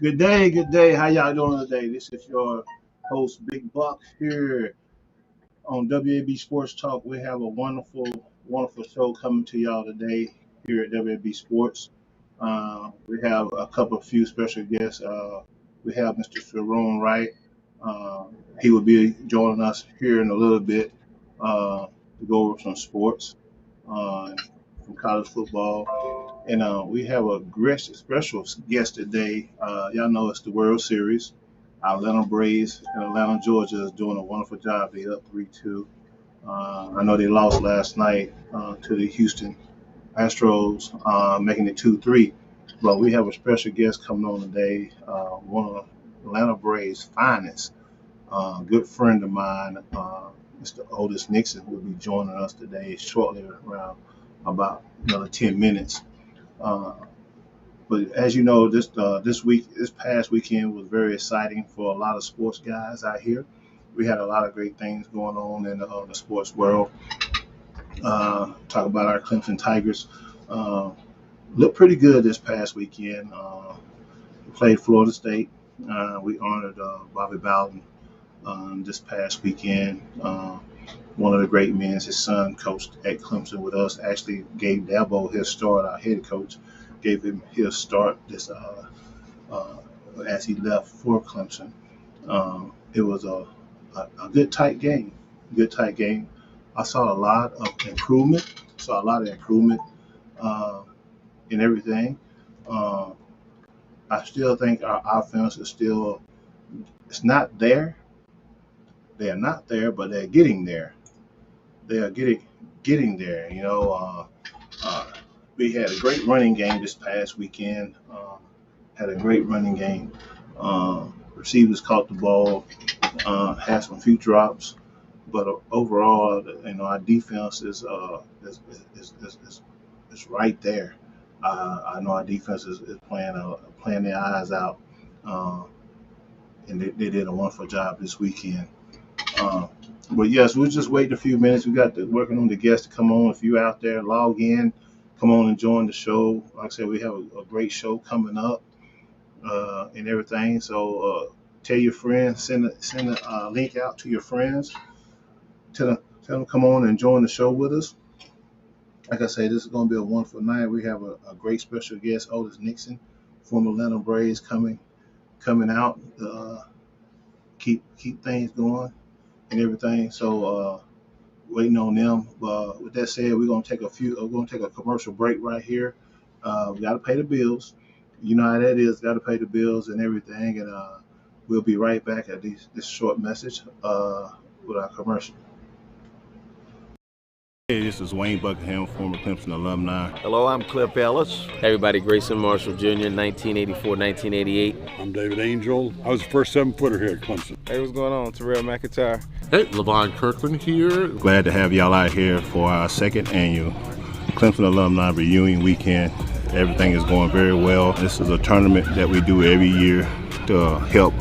Good day, good day. How y'all doing today? This is your host, Big Buck, here on W.A.B Sports Talk. We have a wonderful, wonderful show coming to y'all today here at W.A.B Sports. We have a few special guests. We have Mr. Sharon Wright. Uh, he will be joining us here in a little bit to go over some sports, uh, from college football. And we have a great special guest today. Y'all know it's the World Series. Our Atlanta Braves in Atlanta, Georgia is doing a wonderful job. They up 3-2. I know they lost last night to the Houston Astros, making it 2-3. But we have a special guest coming on today, one of Atlanta Braves' finest, good friend of mine, Mr. Otis Nixon, will be joining us today shortly, around about another 10 minutes. Uh, but as you know, this past weekend was very exciting for a lot of sports guys out here. We had a lot of great things going on in the sports world. Talk about our Clemson Tigers. Looked pretty good this past weekend. We played Florida State. We honored Bobby Bowden this past weekend. One of the great men, his son coached at Clemson with us, actually gave Dabo his start, our head coach, gave him his start this as he left for Clemson. It was a good tight game. Good tight game. I saw a lot of improvement. In everything. I still think our offense is it's not there. They are not there, but they're getting there. They are getting there. We had a great running game this past weekend. Had a great running game. Receivers caught the ball. Had some few drops, but overall, our defense is right there. I know our defense is playing their eyes out, and they did a wonderful job this weekend. But yes, we'll just wait a few minutes. We got working on the guests to come on. If you're out there, log in, come on and join the show. Like I said, we have a great show coming up and everything. So tell your friends, send a link out to your friends. Tell them come on and join the show with us. Like I say, this is going to be a wonderful night. We have a great special guest, Otis Nixon, former Atlanta Braves, coming out, keep things going and everything. So waiting on them. With that said, we're going to take a commercial break right here. We got to pay the bills. You know how that is. Got to pay the bills and everything. And we'll be right back at this short message with our commercial. Hey, this is Wayne Buckingham, former Clemson alumni. Hello, I'm Cliff Ellis. Hey everybody, Grayson Marshall Jr., 1984, 1988. I'm David Angel. I was the first 7-footer here at Clemson. Hey, what's going on? Terrell McIntyre. Hey, Levon Kirkland here. Glad to have y'all out here for our second annual Clemson Alumni Reunion Weekend. Everything is going very well. This is a tournament that we do every year to help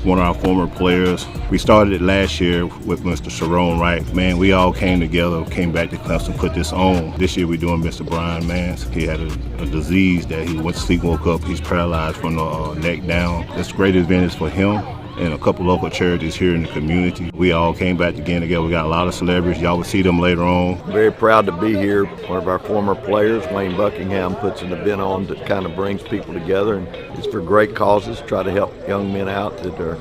one of our former players. We started it last year with Mr. Sharon Wright. Man, we all came together, came back to Clemson, put this on. This year we're doing Mr. Brian Mans. He had a disease that he went to sleep, woke up, he's paralyzed from the neck down. This great event is for him and a couple local charities here in the community. We all came back again together. We got a lot of celebrities. Y'all will see them later on. Very proud to be here. One of our former players, Wayne Buckingham, puts an event on that kind of brings people together, and it's for great causes. Try to help young men out that are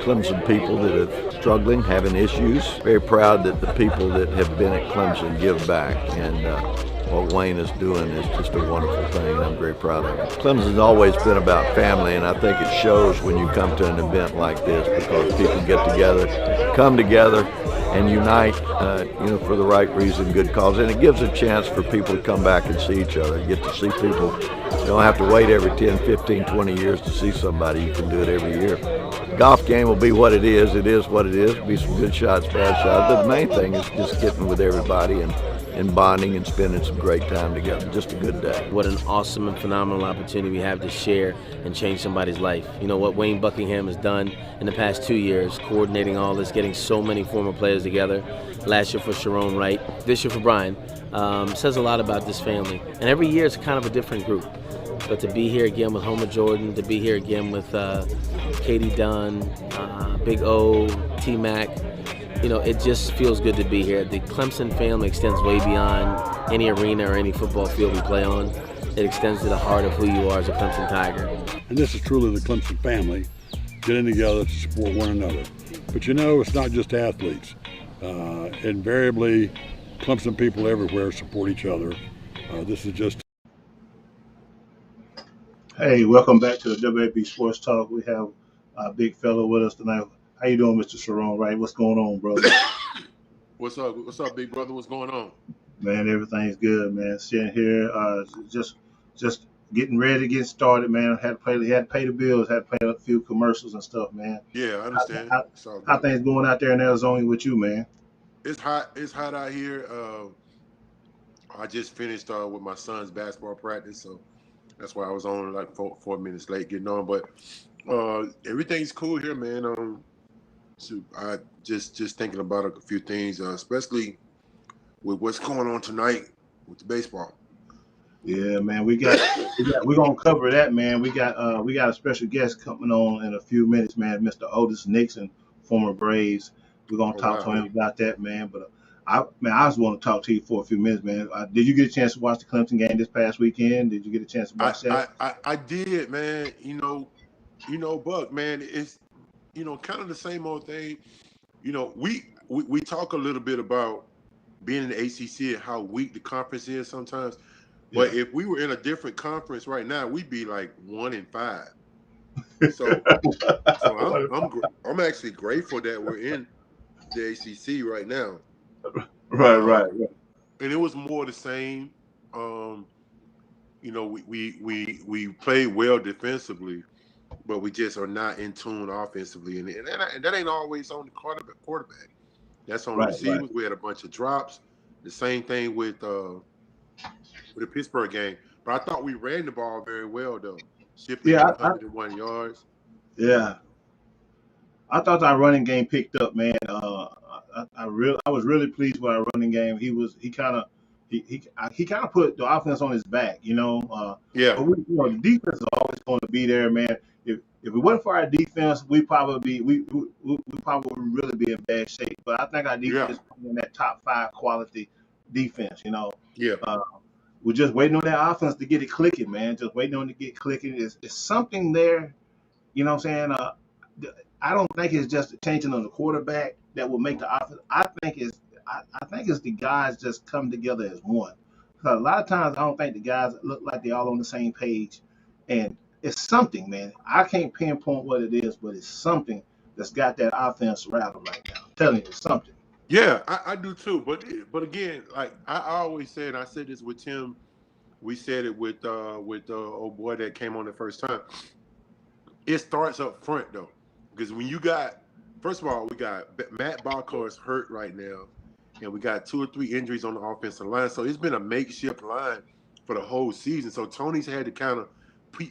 Clemson people that are struggling, having issues. Very proud that the people that have been at Clemson give back, and what Wayne is doing is just a wonderful thing, and I'm very proud of it. Clemson's always been about family, and I think it shows when you come to an event like this, because people get together, come together, and unite, for the right reason, good cause. And it gives a chance for people to come back and see each other. You get to see people. You don't have to wait every 10, 15, 20 years to see somebody. You can do it every year. Golf game will be what it is. It is what it is. It'll be some good shots, bad shots. But the main thing is just getting with everybody and bonding and spending some great time together. Just a good day. What an awesome and phenomenal opportunity we have to share and change somebody's life. You know what Wayne Buckingham has done in the past 2 years, coordinating all this, getting so many former players together. Last year for Sharon Wright, this year for Brian, says a lot about this family. And every year it's kind of a different group. But to be here again with Homer Jordan, to be here again with Katie Dunn, Big O, T-Mac, it just feels good to be here. The Clemson family extends way beyond any arena or any football field we play on. It extends to the heart of who you are as a Clemson Tiger. And this is truly the Clemson family getting together to support one another. But it's not just athletes. Invariably, Clemson people everywhere support each other. This is just. Hey, welcome back to the W.A.B Sports Talk. We have a big fellow with us tonight. How you doing, Mr. Sharon? Right? What's going on, brother? What's up? What's up, big brother? What's going on? Man, everything's good, man. Sitting here, just getting ready to get started, man. Had to pay the bills, had to pay a few commercials and stuff, man. Yeah, I understand. How things going out there in Arizona with you, man? It's hot. It's hot out here. I just finished with my son's basketball practice, so that's why I was on like 4 minutes late getting on. But everything's cool here, man. So I just thinking about a few things, especially with what's going on tonight with the baseball. Yeah, man, we're gonna cover that, man. We got a special guest coming on in a few minutes, man. Mr. Otis Nixon, former Braves. We're gonna talk to him about that, man. But I just want to talk to you for a few minutes, man. Did you get a chance to watch the Clemson game this past weekend? Did you get a chance to watch that? I did, man. Buck, man, it's kind of the same old thing. We talk a little bit about being in the ACC and how weak the conference is sometimes. But if we were in a different conference right now, we'd be like 1-5. So I'm actually grateful that we're in the ACC right now. Right. And it was more the same. We played well defensively, but we just are not in tune offensively, and that ain't always on the quarterback. That's on receivers. Right. We had a bunch of drops. The same thing with the Pittsburgh game, but I thought we ran the ball very well though. Shipley 101 yards. Yeah, I thought our running game picked up, man. I was really pleased with our running game. He kind of put the offense on his back, But the defense is always going to be there, man. If it wasn't for our defense, we probably would really be in bad shape. But I think our defense is in that top 5 quality defense, Yeah. We're just waiting on that offense to get it clicking, man. Just waiting on it to get clicking. It's something there, you know what I'm saying? I don't think it's just a changing on the quarterback that will make the offense. I think it's the guys just come together as one. Because a lot of times I don't think the guys look like they're all on the same page. And it's something, man. I can't pinpoint what it is, but it's something that's got that offense rattled right now. I'm telling you, it's something. Yeah, I do too. But again, like I always said, I said this with Tim. We said it with old boy that came on the first time. It starts up front though, because when you got, first of all, we got Matt Balco is hurt right now, and we got 2 or 3 injuries on the offensive line. So it's been a makeshift line for the whole season. So Tony's had to kind of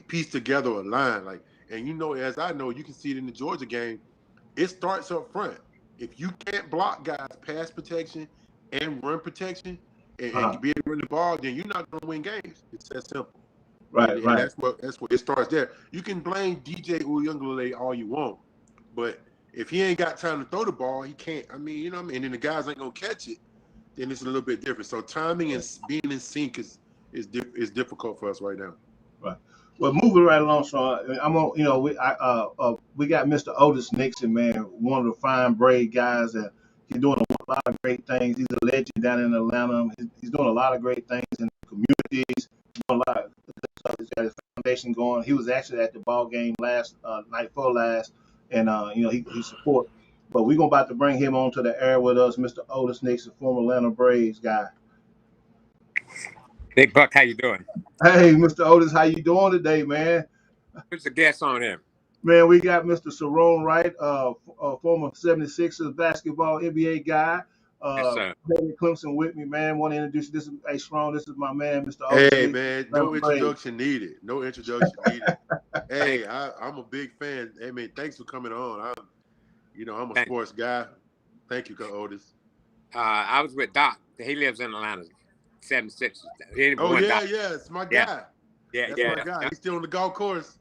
piece together a line, and as I know, you can see it in the Georgia game. It starts up front. If you can't block guys pass protection and run protection and be able to run the ball, then you're not going to win games. It's that simple. Right. That's what it starts there. You can blame DJ Uyunglele all you want, but if he ain't got time to throw the ball, he can't. I mean, and then the guys ain't going to catch it, then it's a little bit different. So timing and being in sync is difficult for us right now. Right. Well, moving right along, Sean. We got Mr. Otis Nixon, man, one of the fine Brave guys, and he's doing a lot of great things. He's a legend down in Atlanta. He's doing a lot of great things in the communities. He's doing a lot of stuff. He's got his foundation going. He was actually at the ball game last night before last, and he support. But we're about to bring him onto the air with us, Mr. Otis Nixon, former Atlanta Braves guy. Big Buck, how you doing? Hey, Mr. Otis, how you doing today, man? Who's the guest on him? Man, we got Mr. Sharon Wright, former 76ers basketball NBA guy. Yes, sir. Clemson with me, man. Want to introduce you. This is Sharon. This is my man, Mr. Otis. Hey, man, no introduction needed. No introduction needed. Hey, I'm a big fan. Hey, man, thanks for coming on. I'm a sports guy. Thank you, Otis. I was with Doc. He lives in Atlanta. 76. Yeah, it's my guy. Yeah, That's yeah. my guy. He's still on the golf course.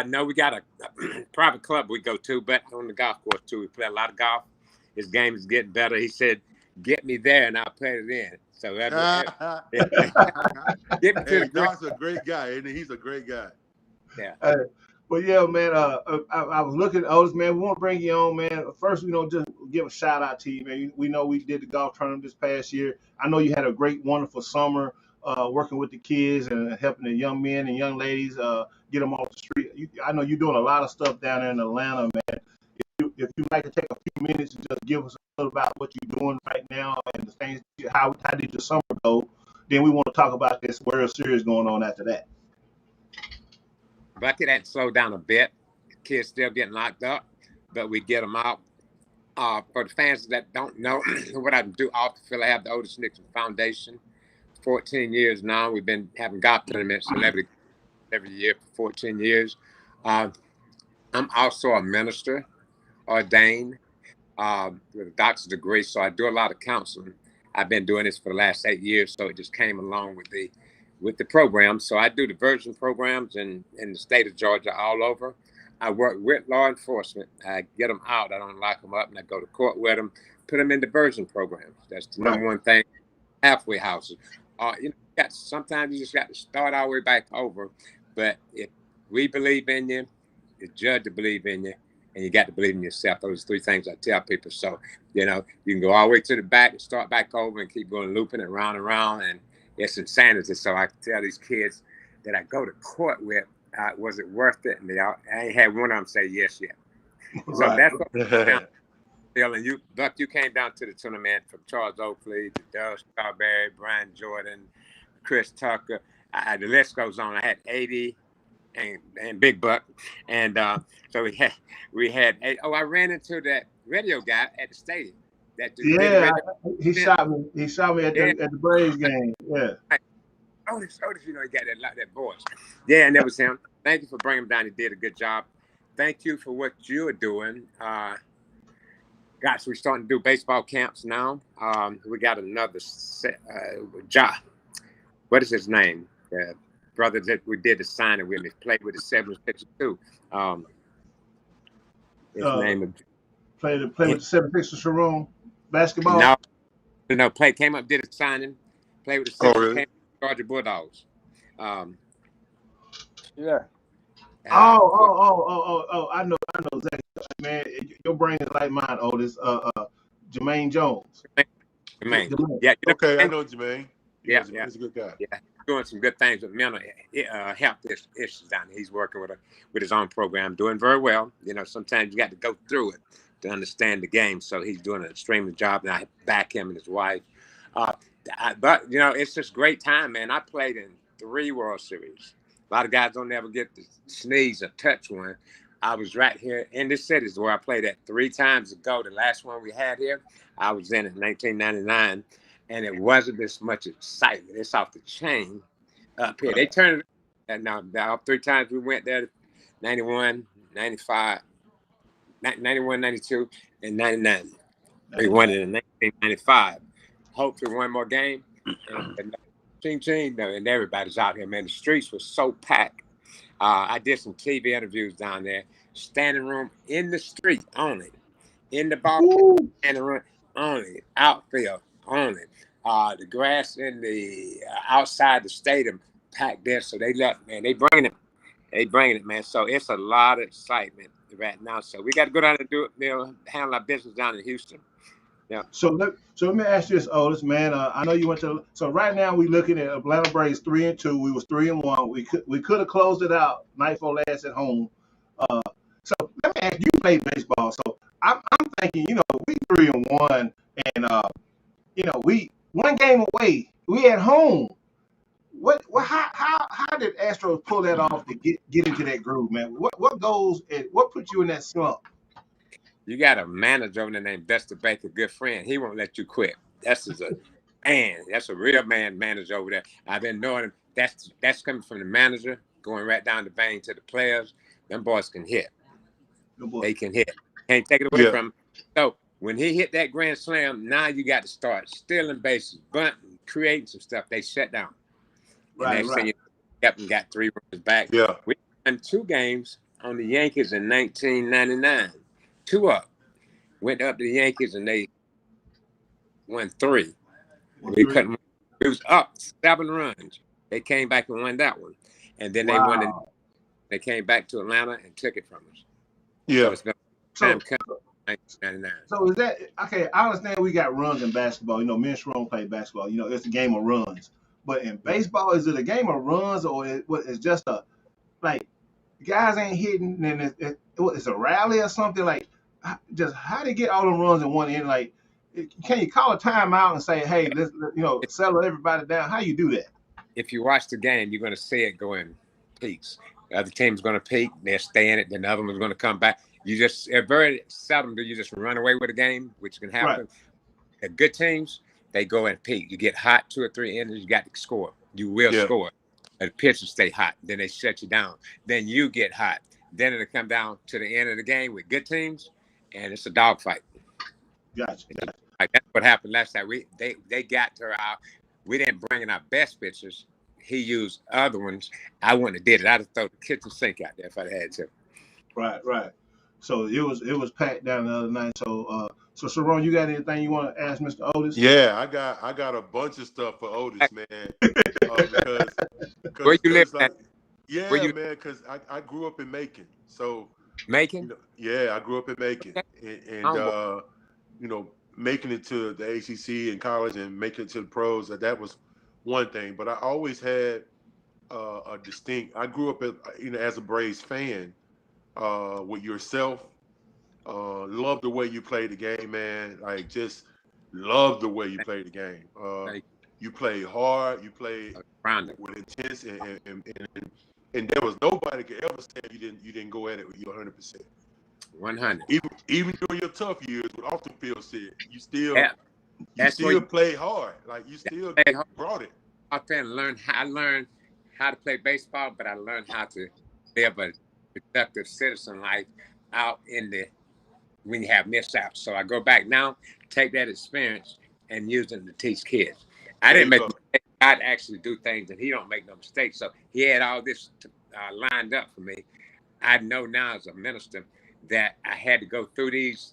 No, we got a private club we go to, but on the golf course too. We play a lot of golf. His game is getting better. He said, "Get me there, and I'll put it in." So get me to the Doc's a great guy, and he's a great guy. Yeah. But yeah, man, I was looking at Otis, man. We want to bring you on, man. First, just give a shout out to you, man. We know we did the golf tournament this past year. I know you had a great, wonderful summer working with the kids and helping the young men and young ladies get them off the street. I know you're doing a lot of stuff down there in Atlanta, man. If you'd like to take a few minutes and just give us a little about what you're doing right now and the things, how did your summer go? Then we want to talk about this World Series going on after that. Bucket had slowed down a bit. Kids still getting locked up, but we get them out. For the fans that don't know what I do off the field, I have the Otis Nixon Foundation. 14 years now. We've been having golf tournaments every year for 14 years. I'm also a minister, ordained with a doctor's degree, so I do a lot of counseling. I've been doing this for the last 8 years, so it just came along with the program. So I do diversion programs in the state of Georgia, all over. I work with law enforcement. I get them out. I don't lock them up, and I go to court with them, put them in diversion programs. That's the number one thing. Halfway houses. Sometimes you just got to start all the way back over. But if we believe in you, the judge to believe in you, and you got to believe in yourself. Those are three things I tell people. So, you can go all the way to the back and start back over and keep going looping it round and round. And it's insanity. So I tell these kids that I go to court with, was it worth it? And I ain't had one of them say yes yet. So that's what I'm and you, Buck, you came down to the tournament from Charles Oakley to Doug Strawberry, Brian Jordan, Chris Tucker. The list goes on. I had 80 and Big Buck. And so we had I ran into that radio guy at the stadium. He shot me at the Braves game. Yeah. Otis, he got that voice. Yeah, and that was him. Thank you for bringing him down. He did a good job. Thank you for what you're doing. Gosh, we're starting to do baseball camps now. We got another what is his name? The brother that we did the signing with me, played with the 762. His name is played with the 76 Sharon basketball. No, came up, did a signing, played with the 76 Georgia Bulldogs. Yeah. I know exactly, man. Your brain is like mine, Otis. Jermaine Jones. Jermaine. Yeah. Okay, I know Jermaine. Yeah. He's a good guy. Yeah, doing some good things with mental health issues down there. He's working with his own program, doing very well. Sometimes you got to go through it to understand the game. So he's doing an extremely job, and I back him and his wife. But it's just great time, man. I played in 3 World Series. A lot of guys don't ever get to sneeze or touch one. I was right here in the cities where I played at 3 times ago. The last one we had here, I was in 1999, and it wasn't this much excitement. It's off the chain up here. They turned it, and now 3 times we went there, 91, 95, 91, 92, and 99. We won it in 1995. Hopefully one more game. And everybody's out here, man. The streets were so packed. I did some TV interviews down there. Standing room in the street only. In the bar, standing room only. Outfield only. The grass in the outside the stadium packed there. So they left, man. They bringing it, man. So it's a lot of excitement right now. So we got to go down and do it, handle our business down in Houston. Yeah. So let me ask you this, Otis, man. I know you went to. So right now we looking at Atlanta Braves 3-2. We was 3-1. We could have closed it out night before last at home. So let me ask you, played baseball. So I'm thinking, we 3-1, and we 1 game away. We at home. How did Astros pull that off to get into that groove, man? What goes and what put you in that slump? You got a manager over there named Buster Baker, good friend. He won't let you quit. That's a man. That's a real manager over there. I've been knowing him. That's coming from the manager, going right down the vein to the players. Them boys can hit. They can hit. Can't take it away from them. So when he hit that grand slam, now you got to start stealing bases, bunting, creating some stuff. They shut down. Right. Kept and got 3 runs back. Yeah. We won 2 games on the Yankees in 1999. 2 up. Went up to the Yankees and they won 3. We couldn't. It was up 7 runs. They came back and won that one, and then they won. They came back to Atlanta and took it from us. Yeah. So it's been time coming. 1999. So is that okay? I understand we got runs in basketball. You know, me and Sharon play basketball. You know, it's a game of runs. But in baseball, is it a game of runs or it's just a like guys ain't hitting and it's a rally or something like? Just how they get all the runs in one end? Like, can you call a timeout and say, hey, let's settle everybody down? How you do that? If you watch the game, you're going to see it go in peaks. The other team's going to peak, they'll stay in it, then the other one's going to come back. You just very seldom do you just run away with a game, which can happen. Right. The good teams, they go in peak. You get hot 2 or 3 innings, you got to score. You will score. And the pitchers stay hot, then they shut you down. Then you get hot. Then it'll come down to the end of the game with good teams, and it's a dogfight. Gotcha. Like, that's what happened last time. They got to our. We didn't bring in our best pitchers. He used other ones. I wouldn't have did it. I'd have thrown the kitchen sink out there if I had to. Right. So it was packed down the other night. So Sharon, you got anything you want to ask Mr. Otis? Yeah, I got a bunch of stuff for Otis, man. Because where you live? Like, yeah, man. Because I grew up in Macon. So Macon. I grew up in Macon, and making it to the ACC in college and making it to the pros, that was one thing. But I always had a distinct. I grew up as a Braves fan with yourself. Love the way you play the game, man. Like, just love the way you play the game. You play hard. You play with intense, and there was nobody could ever say you didn't go at it with your 100%. 100. Even during your tough years, what off the field said, you still play hard. Like, you still brought it. I learned how to play baseball, but I learned how to live a productive citizen life out when you have mishaps. So I go back now, take that experience and use it to teach kids. I didn't make mistakes. I'd actually do things and he don't make no mistakes. So he had all this lined up for me. I know now as a minister that I had to go through these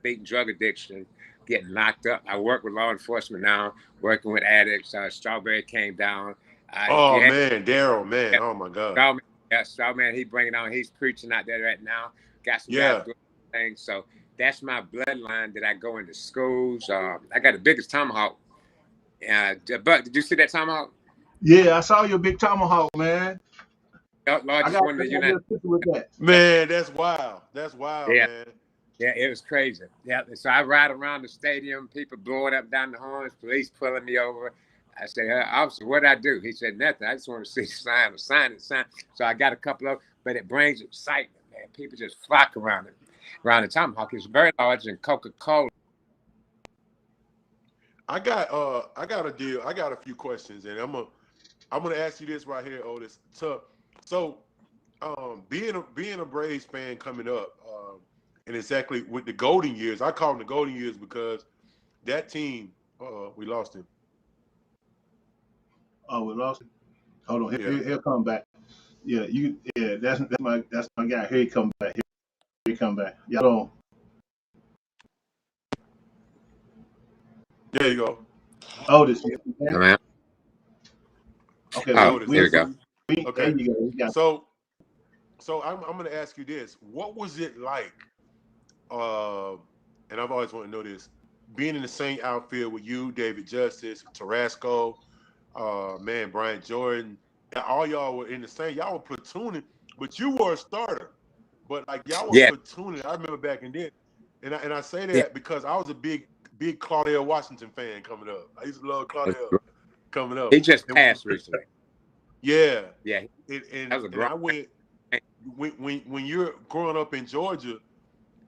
big drug addiction, getting locked up. I work with law enforcement now, working with addicts. Strawberry came down. Daryl, man. Oh, my God. Strawberry, he bringing on. He's preaching out there right now. Got some guys doing things. So that's my bloodline that I go into schools. I got the biggest tomahawk. Buck, did you see that tomahawk? Yeah, I saw your big tomahawk, man. Largest one in the United States. Man, that's wild. That's wild, man. Yeah, it was crazy. Yeah, so I ride around the stadium, people blowing up down the horns, police pulling me over. I said, officer, what did I do? He said, nothing. I just want to see the sign. So I got a couple of, but it brings excitement, man. People just flock around the tomahawk. It's very large and Coca-Cola. I got a deal. I got a few questions, and I'm gonna ask you this right here, Otis. So being a Braves fan coming up, and exactly with the golden years, I call them the golden years because that team, we lost him. Oh, we lost him. Hold on, he'll come back. Yeah, that's my guy. Here he come back. Here he come back. Y'all don't. There you go. Otis. Okay. Otis. There you go. Okay. There you go. So I'm going to ask you this: what was it like? And I've always wanted to know this: being in the same outfield with you, David Justice, Tarasco, Brian Jordan, all y'all were in the same. Y'all were platooning, but you were a starter. But like y'all were platooning. I remember back in then, and I say that because I was a big Claudell Washington fan coming up. I used to love Claudell coming up. He just passed recently. Yeah. Yeah. And I went when you're growing up in Georgia,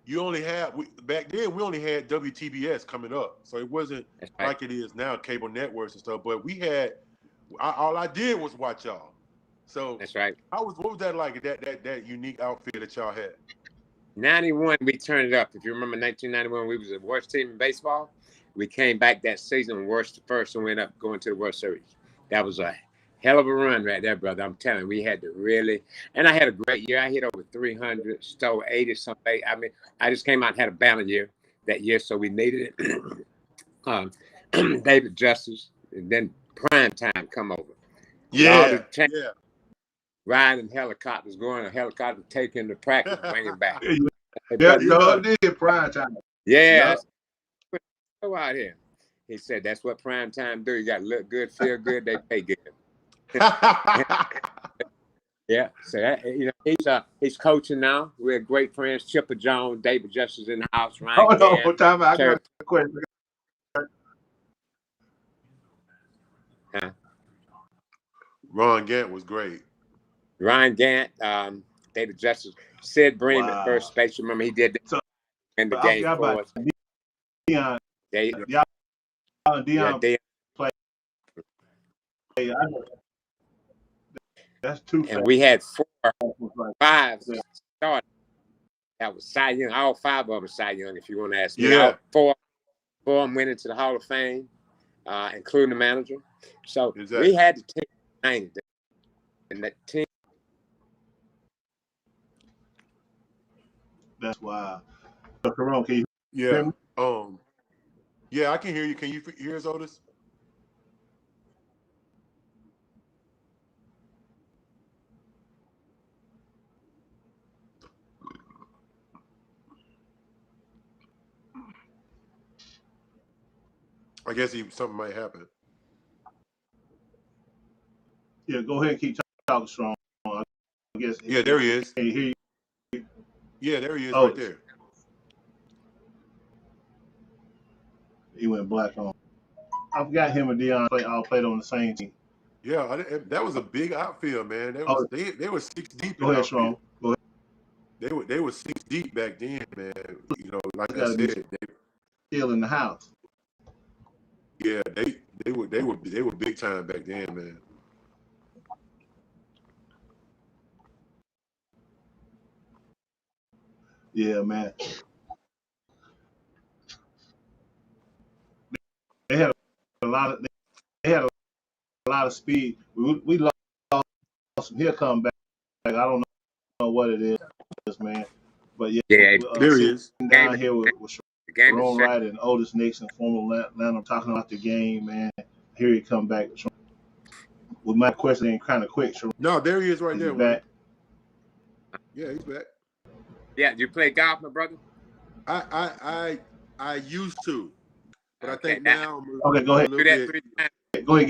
you only had back then we only had WTBS coming up, so it wasn't like it is now, cable networks and stuff. But we had all I did was watch y'all. So that's right. What was that like? That unique outfit that y'all had. 91, we turned it up. If you remember 1991, we was the worst team in baseball. We came back that season, worst first, and we ended up going to the World Series. That was a Hell of a run right there, brother. I'm telling you, we had to really, and I had a great year. I hit over 300, stole 80 something. I mean, I just came out and had a banner year that year, so we needed it. David Justice, and then prime time come over. With all the riding helicopters, going a helicopter, taking the practice, bring him back. Yeah, did prime time. Yeah. Go out here. He said, that's what prime time do. You got to look good, feel good, they pay good. Yeah. So that, he's coaching now. We're great friends. Chipper Jones, David Justice in the house, Ryan Hold on, Gant, time out. I got a question. Ron Gant was great. Ryan Gant, David Justice, Sid Bream at first space. You remember he did that in the game for us. Dion. Dion played. That's two. And we had 5 started. That was Cy Young. All 5 of them Cy Young, if you want to ask me. Yeah. All 4 of them went into the Hall of Fame, including the manager. So exactly. We had the team 90. And that team. That's why. Caron, can you hear me? Yeah, I can hear you. Can you hear us, Otis? I guess something might happen. Yeah, go ahead and keep talking strong. I guess. Yeah, there he is. Can you hear you? Yeah, there he is, right there. He went black on. I forgot him and Dion all played on the same team. Yeah, that was a big outfield, man. They were 6 deep. Go ahead, Strong. Go ahead. They were 6 deep back then, man. You know, like I said, still in the house. Yeah, they were big time back then, man. Yeah, man. They had a lot of speed. We lost him. He'll come back. I don't know what it is, man. But yeah, there he is. Down here with Sharon Wright and Otis Nixon, former Atlanta, talking about the game, man. Here he come back. With my question, kind of quick. Sharon. No, there he is, right there. Back. Yeah, he's back. Yeah, you play golf, my brother? I used to, but I think now. Okay, go ahead. Do that 3 times. Go ahead.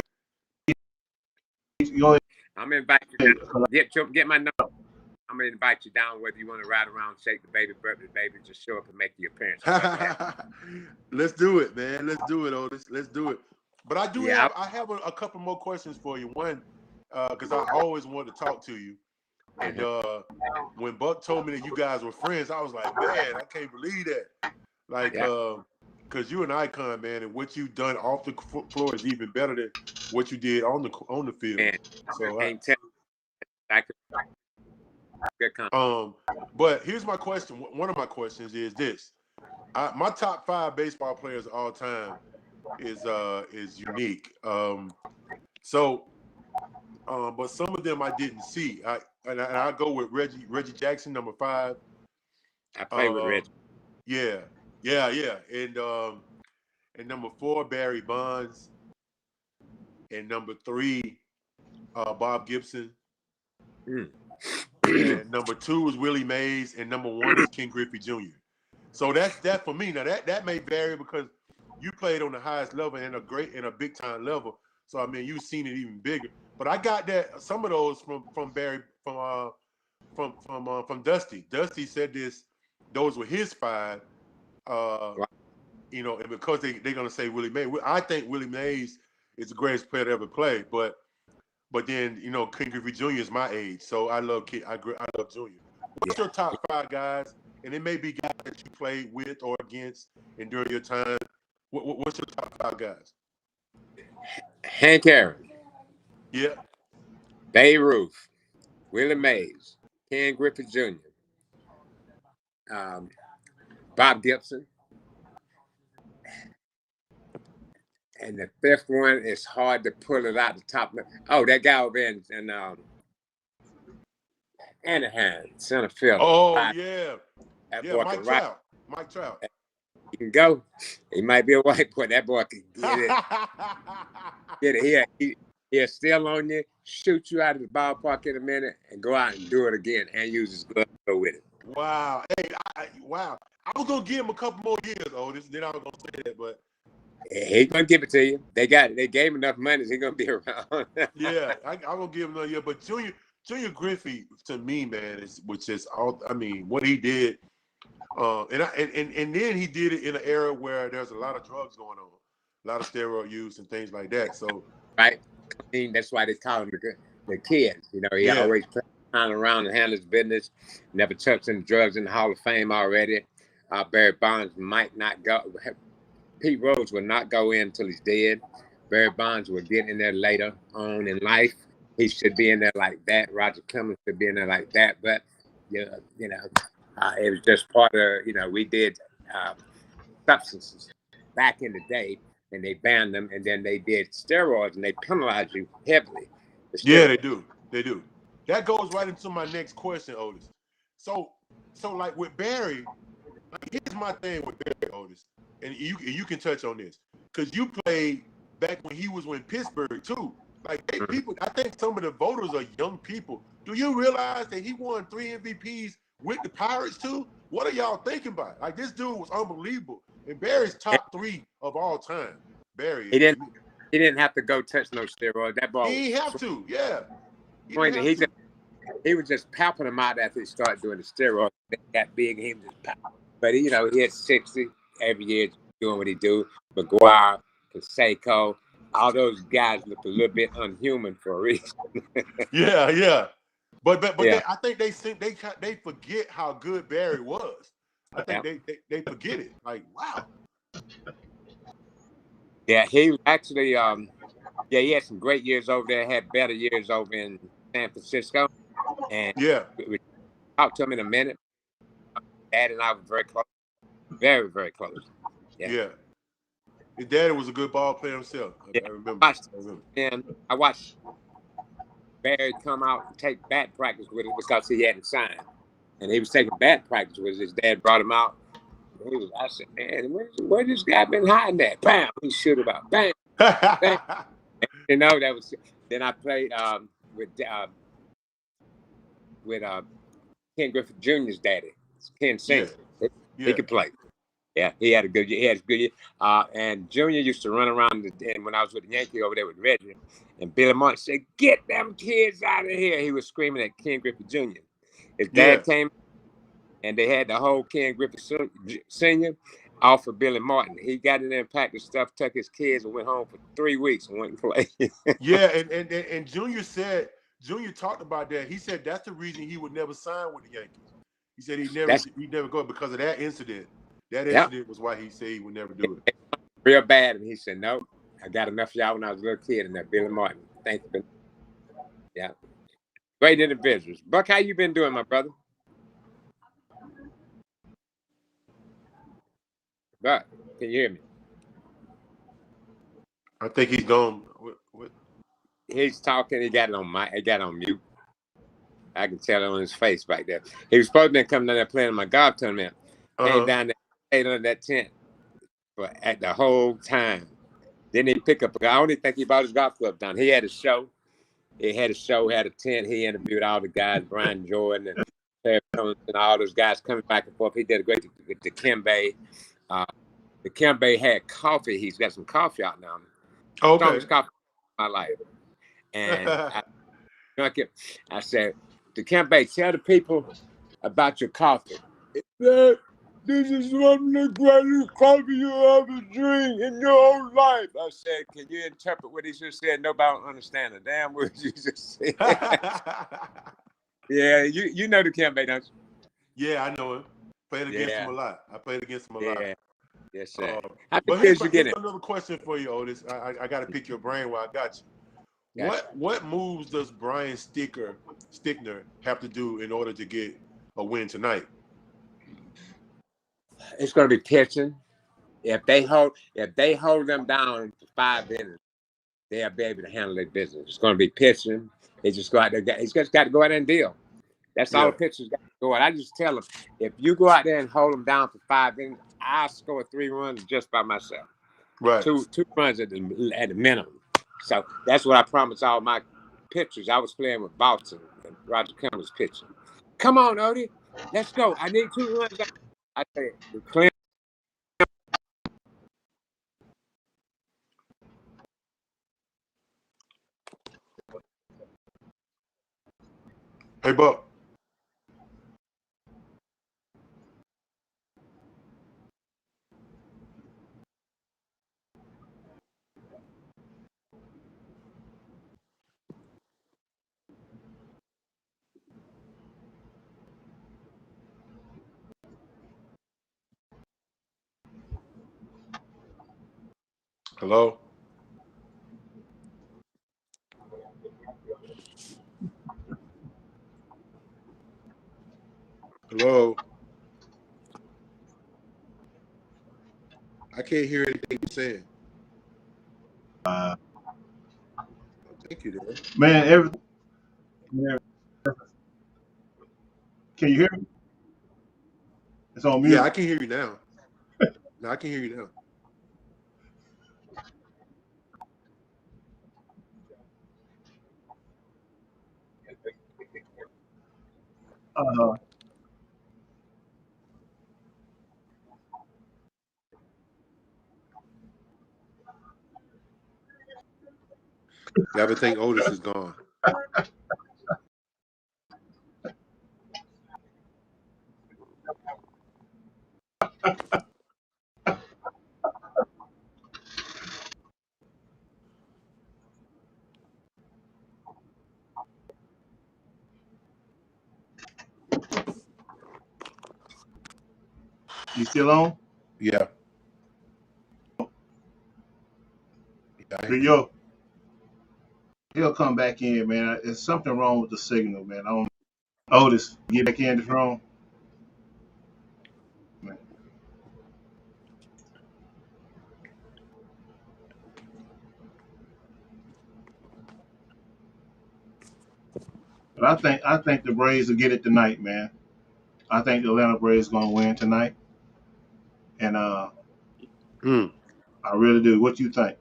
Go ahead. I'm gonna invite you down. Get my number. I'm gonna invite you down, whether you want to ride around, shake the baby, birthday baby, just show up and make the appearance. Let's do it, man. Let's do it, Otis. Let's do it. But I do have a couple more questions for you. One, because I always wanted to talk to you. And when Buck told me that you guys were friends, I was like, man, I can't believe that. Like, because you're an icon, man, and what you've done off the floor is even better than what you did on the field. Man, so I can't tell. But here's my question. One of my questions is this: my top 5 baseball players of all time is unique. But some of them I didn't see. I go with Reggie Jackson, number 5. I play with Reggie. Yeah. And number 4, Barry Bonds. And number 3, Bob Gibson. And number 2 is Willie Mays, and number 1 is Ken Griffey Jr. So that's that for me. Now that may vary because you played on the highest level and a big time level. So I mean, you've seen it even bigger. But I got that some of those from Barry from Dusty. Dusty said those were his 5. You know, and because they're gonna say Willie Mays, I think Willie Mays is the greatest player to ever play. But then, you know, Ken Griffey Jr. is my age, so I love Junior. What's your top 5 guys? And it may be guys that you played with or against and during your time. What's your top 5 guys? Hank Aaron. Yeah. Babe Ruth. Willie Mays. Ken Griffey Jr. Bob Gibson. And the fifth one is hard to pull it out the top. Oh, that guy over in Anaheim, center fielder. Oh yeah, That yeah, boy Mike can rock. Trout. Mike Trout. He can go. He might be a white boy. That boy can get it. Get it. He'll steal on you, shoot you out of the ballpark in a minute, and go out and do it again and use his glove to go with it. Wow. Hey, wow. I was gonna give him a couple more years, Otis. Then I was gonna say that, but He's gonna give it to you. They gave him enough money. He's gonna be around. yeah, I'm gonna give him another year. But Junior Griffey, to me, man, was just all. I mean, what he did, and then he did it in an era where there's a lot of drugs going on, a lot of steroid use and things like that. So Right. Clean. That's why they call him the kid. You know, he always playing around and handle his business. Never touched any drugs in the Hall of Fame already. Barry Bonds might not go. Pete Rose will not go in until he's dead. Barry Bonds will get in there later on in life. He should be in there like that. Roger Clemens should be in there like that. But it was just part of, we did substances back in the day, and they banned them, and then they did steroids, and they penalized you heavily. Yeah, they do. They do. That goes right into my next question, Otis. So like with Barry, here's my thing with Barry, Otis, and you can touch on this because you played back when he was in Pittsburgh too. Like people, I think some of the voters are young people. Do you realize that he won 3 MVPs with the Pirates too? What are y'all thinking about? Like this dude was unbelievable, and Barry's top 3 of all time. Barry. He didn't have to go touch no steroids. That ball. He didn't have to. Yeah. He was just popping them out after he started doing the steroids. They got big, and he was just popping. But he had 60 every year doing what he do. McGuire, Canseco, all those guys look a little bit unhuman for a reason. Yeah. But yeah. I think they forget how good Barry was. I think they forget it. Like, wow. Yeah, he actually he had some great years over there, had better years over in San Francisco. And we talked to him in a minute. Dad and I were very close. Very, very close. Yeah. His daddy was a good ball player himself. I remember. I watched Barry come out and take bat practice with him because he hadn't signed. And he was taking bat practice with his dad, brought him out. I said, man, where this guy been hiding at? Bam! He shoot about. Bam! Bam. That was. Then I played with Ken Griffey Jr.'s daddy, Ken Singer. He could play. Yeah, he had a good year. He had a good year. And Junior used to run around and when I was with the Yankee over there with Reggie, and Billy Martin said, "Get them kids out of here." He was screaming at Ken Griffey Jr. His dad came, and they had the whole Ken Griffey Sr. off of Billy Martin. He got in there and packed his stuff, took his kids, and went home for 3 weeks and went and played. and Junior talked about that. He said that's the reason he would never sign with the Yankees. He said he'd never go because of that incident. That incident was why he said he would never do it. Real bad. And he said, "No, I got enough of y'all when I was a little kid." And that Billy Martin. Thank you. Yeah. Great individuals. Buck, how you been doing, my brother? Buck, can you hear me? I think he's gone. What? He's talking. He got it on mute. I can tell it on his face right there. He was supposed to be coming down there playing in my golf tournament. Came down there, stayed under that tent at the whole time. Didn't even pick up. I only think he brought his golf club down. He had a show. He had a tent. He interviewed all the guys, Brian Jordan and Terry Jones and all those guys coming back and forth. He did a great with the Kembe. The Kembe had coffee. He's got some coffee out now. Strongest coffee in my life. And I drank it. I said, "The Kembe, tell the people about your coffee." "This is one of the greatest coffee you ever drink in your whole life." I said, "Can you interpret what he just said?" Nobody don't understand a damn word you just said. Yeah, you know the Kembe, don't you? Yeah, I know him. Played against him a lot. I played against him a lot. Yes, sir. But here's another question for you, Otis. I got to pick your brain while I got you. Gotcha. What moves does Brian Stickner have to do in order to get a win tonight? It's going to be pitching. If they hold them down for 5 innings, they'll be able to handle their business. It's going to be pitching. They just go out there. It's just got to go out there and deal. That's all the pitchers got to go out. I just tell them, if you go out there and hold them down for 5 innings, I'll score 3 runs just by myself. Right. Two runs at the minimum. So that's what I promised all my pitchers. I was playing with Boston and Roger Clemens was pitching. Come on, Odie. Let's go. I need 2 runs. I said, Clem. Hey, Buck. Hello? Hello? I can't hear anything you're saying. Thank you, there. Man, everything. Can you hear me? It's on mute. Yeah, I can hear you now. No, I can hear you now. Uh, Yeah, I think Otis is gone. you still on? Yeah. I hear you. He'll come back in, man. There's something wrong with the signal, man. I don't. Otis, get back in this room. Man. But I think the Braves will get it tonight, man. I think the Atlanta Braves gonna win tonight, and I really do. What you think?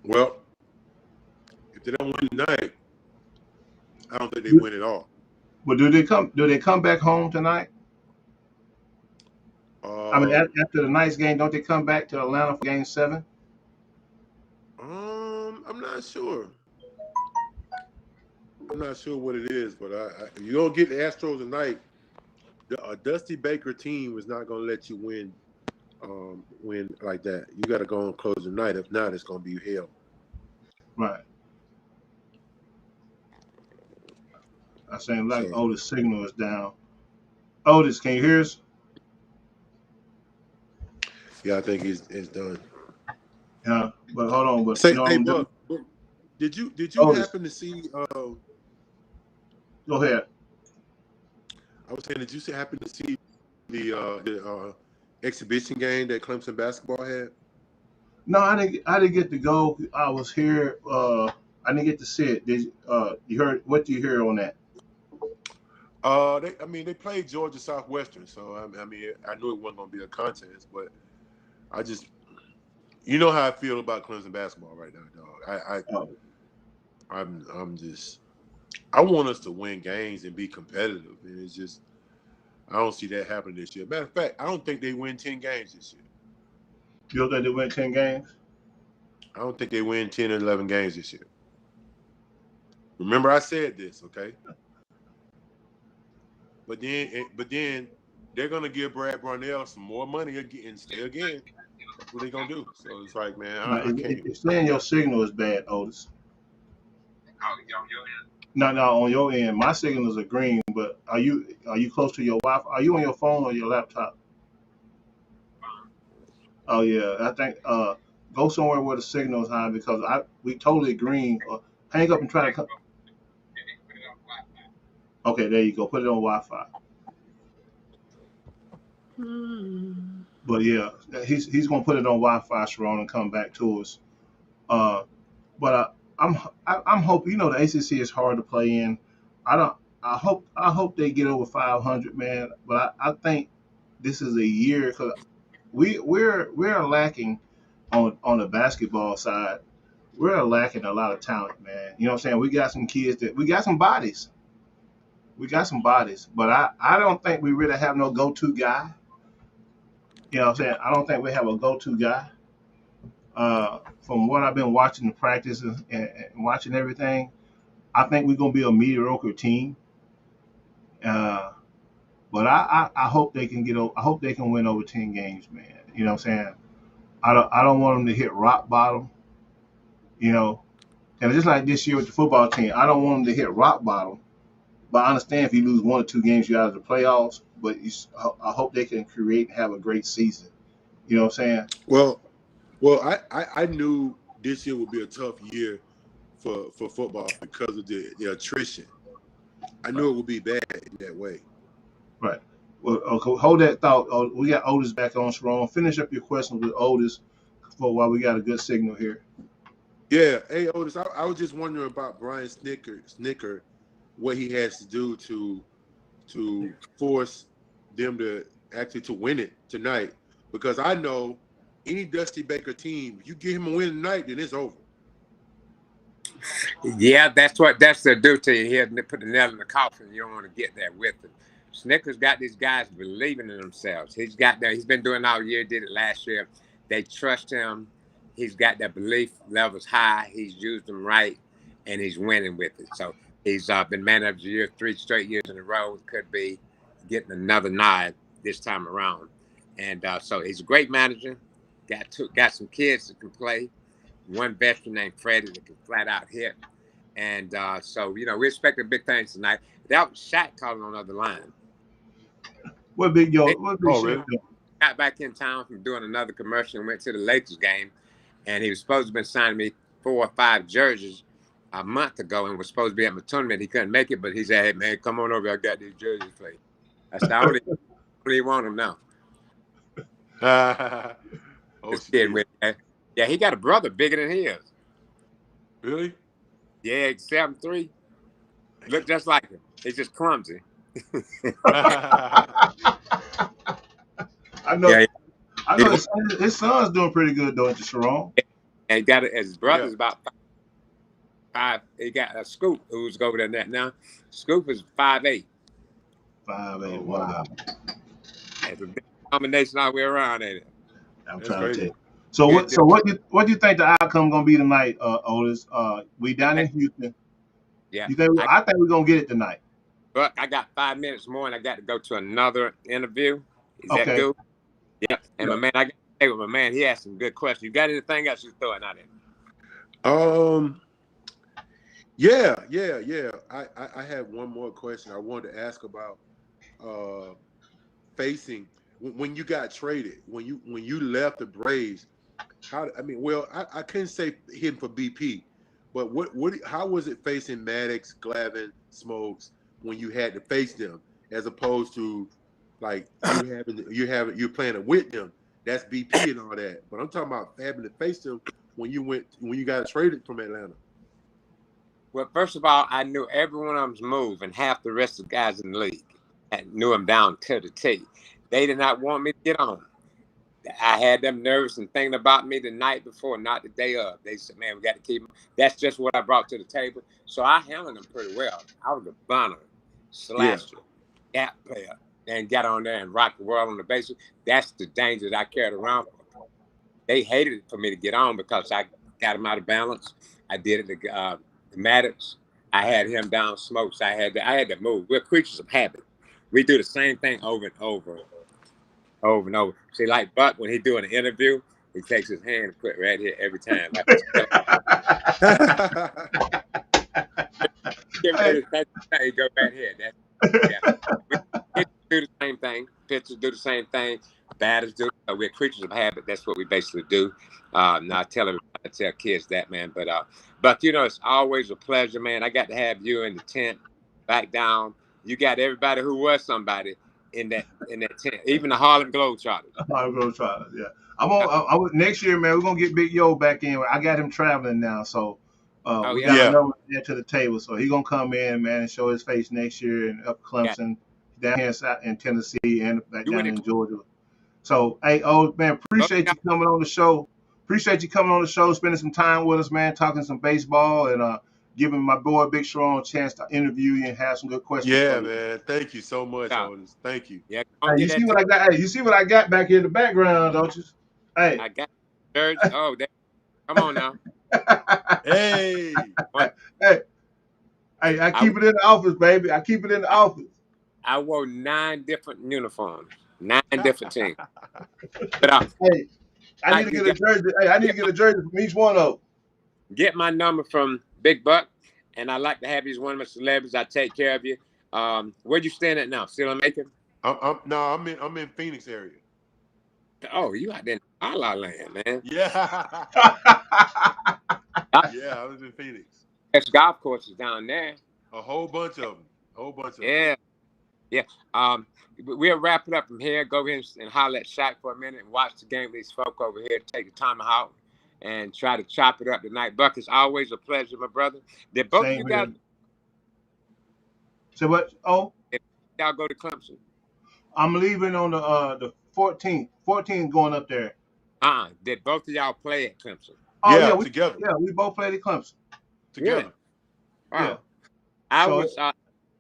Well, if they don't win tonight, I don't think they win at all. But do they come? Do they come back home tonight? I mean, after the night's game, don't they come back to Atlanta for Game 7? I'm not sure. I'm not sure what it is, but you don't get the Astros tonight. A Dusty Baker team is not going to let you win like that. You got to go and close the night. If not, it's going to be hell. Right. I saying like Otis' signal is down. Otis, can you hear us? Yeah, I think it's done. Yeah, but hold on. But Say, you know hey, I'm doing? Buck, did you Otis, happen to see? go ahead. I was saying, did you happen to see the exhibition game that Clemson basketball had? No, I didn't get to go. I was here. I didn't get to see it. Did you heard? What do you hear on that? They played Georgia Southwestern, so I knew it wasn't going to be a contest, but I just, you know how I feel about Clemson basketball right now, dog. I'm just, I want us to win games and be competitive, and it's just, I don't see that happening this year. Matter of fact, I don't think they win 10 games this year. You don't think they win 10 games? I don't think they win 10 or 11 games this year. Remember, I said this, okay? But then they're gonna give Brad Brownell some more money again and stay again. That's what they're gonna do. So it's like, man, I can't. It's saying your signal is bad, Otis. No, on your end, my signals are green. But are you close to your Wi-Fi? Are you on your phone or your laptop? Oh yeah, I think go somewhere where the signal is high because we totally green. Hang up and try to come. Okay, there you go. Put it on Wi-Fi. But yeah, he's gonna put it on Wi-Fi, Sharon, and come back to us. Uh, but I'm hoping, the ACC is hard to play in. I don't. I hope they get over 500, man. But I think this is a year because we're lacking on the basketball side. We're lacking a lot of talent, man. You know what I'm saying? We got some kids we got some bodies. We got some bodies, but I don't think we really have no go-to guy. You know what I'm saying? I don't think we have a go-to guy. From what I've been watching the practices and watching everything, I think we're gonna be a mediocre team. Uh, but I hope they can I hope they can win over 10 games, man. You know what I'm saying? I don't want them to hit rock bottom. You know, and just like this year with the football team, I don't want them to hit rock bottom. But I understand if you lose 1 or 2 games, you're out of the playoffs. But I hope they can create and have a great season. You know what I'm saying? Well, I knew this year would be a tough year for football because of the attrition. I knew it would be bad in that way. Right. Well, okay, hold that thought. Oh, we got Otis back on strong. Finish up your questions with Otis for while we got a good signal here. Yeah. Hey, Otis, I was just wondering about Brian Snicker, what he has to do to force them to actually to win it tonight. Because I know any Dusty Baker team, if you get him a win tonight, then it's over. Yeah, that's their duty. He had to put the nail in the coffin. You don't want to get there with him. Snickers got these guys believing in themselves. He's been doing it all year, did it last year. They trust him. He's got their belief levels high. He's used them right, and he's winning with it. So he's been man of the year 3 straight years in a row. Could be getting another nod this time around. And so he's a great manager. Got some kids that can play. One veteran named Freddie that can flat out hit. And so, we expecting big things tonight. That was Shaq calling on the other line. What big Shaq? Got back in town from doing another commercial and went to the Lakers game. And he was supposed to have been signing me 4 or 5 jerseys a month ago and was supposed to be at my tournament. He couldn't make it, but he said, "Hey, man, come on over. I got these jerseys for you." I said, "I only want them now." Yeah, he got a brother bigger than his. Really? Yeah, 7'3". Look just like him. He's just clumsy. I know. Yeah. I know his son's doing pretty good, don't you, Sharon? And his brother's about 5. He got a Scoop who's over there now. Scoop is 5'8". 5'8". Wow. It's a big combination all the way around, ain't it? I'm trying to tell you. So what do you think the outcome gonna be tonight, Otis? We down in Houston. Yeah. I think we're gonna get it tonight. But I got 5 minutes more and I got to go to another interview. Is that good? Yeah. And my man, I got to stay with my man. He asked some good questions. You got anything else you're throwing out there? Yeah. I have one more question I wanted to ask about facing when you got traded, when you left the Braves. I couldn't say him for BP, but how was it facing Maddox, Glavine, Smokes when you had to face them, as opposed to like you're playing it with them? That's BP and all that. But I'm talking about having to face them when you got traded from Atlanta. Well, first of all, I knew every one of them's move, and half the rest of the guys in the league knew them down to the T. They did not want me to get on. I had them nervous and thinking about me the night before, not the day of. They said, "Man, we got to keep them." That's just what I brought to the table. So I handled them pretty well. I was a bunter, slasher, gap player, and got on there and rocked the world on the bases. That's the danger that I carried around. They hated it for me to get on because I got them out of balance. I did it to Maddox. I had him down Smokes. I had to move. We're creatures of habit. We do the same thing over and over and over. See, like Buck, when he doing an interview, he takes his hand and put it right here every time. He go right here. We do the same thing. Pitchers do the same thing. Batters do. We're creatures of habit. That's what we basically do. Now I tell kids that, man. But it's always a pleasure, man. I got to have you in the tent, back down. You got everybody who was somebody in that tent. Even the Harlem Globetrotters. I'm gonna try it. Yeah, next year, man. We're gonna get Big Yo back in. I got him traveling now, so Oh we yeah, got Yeah. another man to the table. So he gonna come in, man, and show his face next year in up yeah. Clemson, down here in Tennessee, and back You down in in the Georgia. So, hey, old man, appreciate you coming on the show. Appreciate you coming on the show, spending some time with us, man, talking some baseball, and giving my boy Big Sharon a chance to interview you and have some good questions for Yeah, you. man. Thank you so much, Yeah, Otis. Thank you. yeah. Hey, Don't you get see that. what I got? Hey, you see what I got back here in the background, don't you? Hey, I got jersey. Oh, come on now. Hey. One, hey, hey, I I keep it in the office, baby. I keep it in the office. I wore 9 different uniforms, 9 different teams. But Hey, I need to you get a got jersey. Hey, I need to get get a jersey from each one of them. my number from Big Buck, and I like to have you as one of my celebrities. I take care of you. Where you staying at now? Still in Macon? I'm in Phoenix area. Oh, you out there in La La Land, man. Yeah. Yeah, I was in Phoenix. There's golf courses down there. A whole bunch of them. Yeah, yeah. We'll wrap it up from here. Go ahead and holler at Shaq for a minute and watch the game with these folk over here. Take the time out and try to chop it up tonight. Buck, it's always a pleasure, my brother. Did both of Same you here. guys? So what? Oh, Did y'all go to Clemson? I'm leaving on the 14th. 14th going up there. Did both of y'all play at Clemson? Oh Yeah, yeah, together. we both played at Clemson. Really? Together. Wow. Yeah. I So was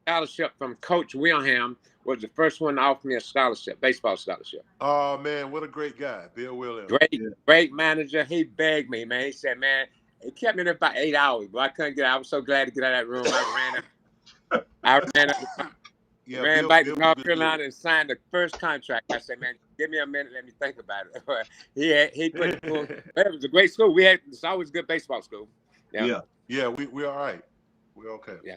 scholarship from Coach Wilhelm was the first one to offer me a scholarship, baseball scholarship. Oh man, what a great guy, Bill Williams. Great manager. He begged me, man. He said, man, it kept me there about 8 hours, but I couldn't get out. I was so glad to get out of that room. I ran back to North Carolina and signed the first contract. I said, man, give me a minute, let me think about it. he put it was a great school. It's always a good baseball school. yeah. Yeah, we all right. We're okay. Yeah.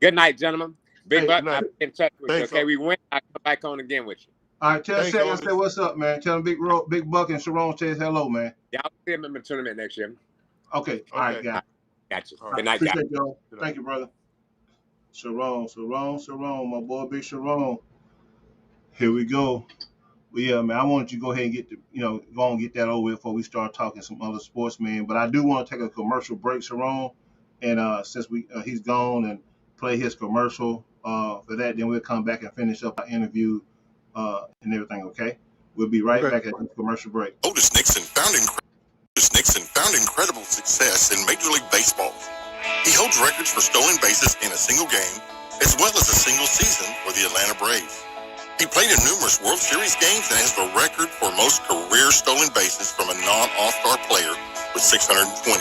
Good night, gentlemen. Big Hey, Buck, night. I'll be in touch with Thanks, you. Okay, we win. I'll come back on again with you. All right, tell Thanks, Shaq I Otis. say what's up, man. Tell him Big Buck and Sharon says hello, man. Yeah, I'll see him in the tournament next year. Okay. All right, Okay. guys. Gotcha. All Good right. night, guys. Appreciate y'all. Thank you, brother. Sharon, my boy Big Sharon. Here we go. Well, yeah, man, I wanted you to go ahead and go on and get that over with before we start talking some other sports, man. But I do want to take a commercial break, Sharon. And since he's gone and play his commercial for that, then we'll come back and finish up our interview and everything, okay? We'll be right back at the commercial break. Otis Nixon found incredible success in Major League Baseball. He holds records for stolen bases in a single game, as well as a single season for the Atlanta Braves. He played in numerous World Series games and has the record for most career stolen bases from a non-All-Star player with 620.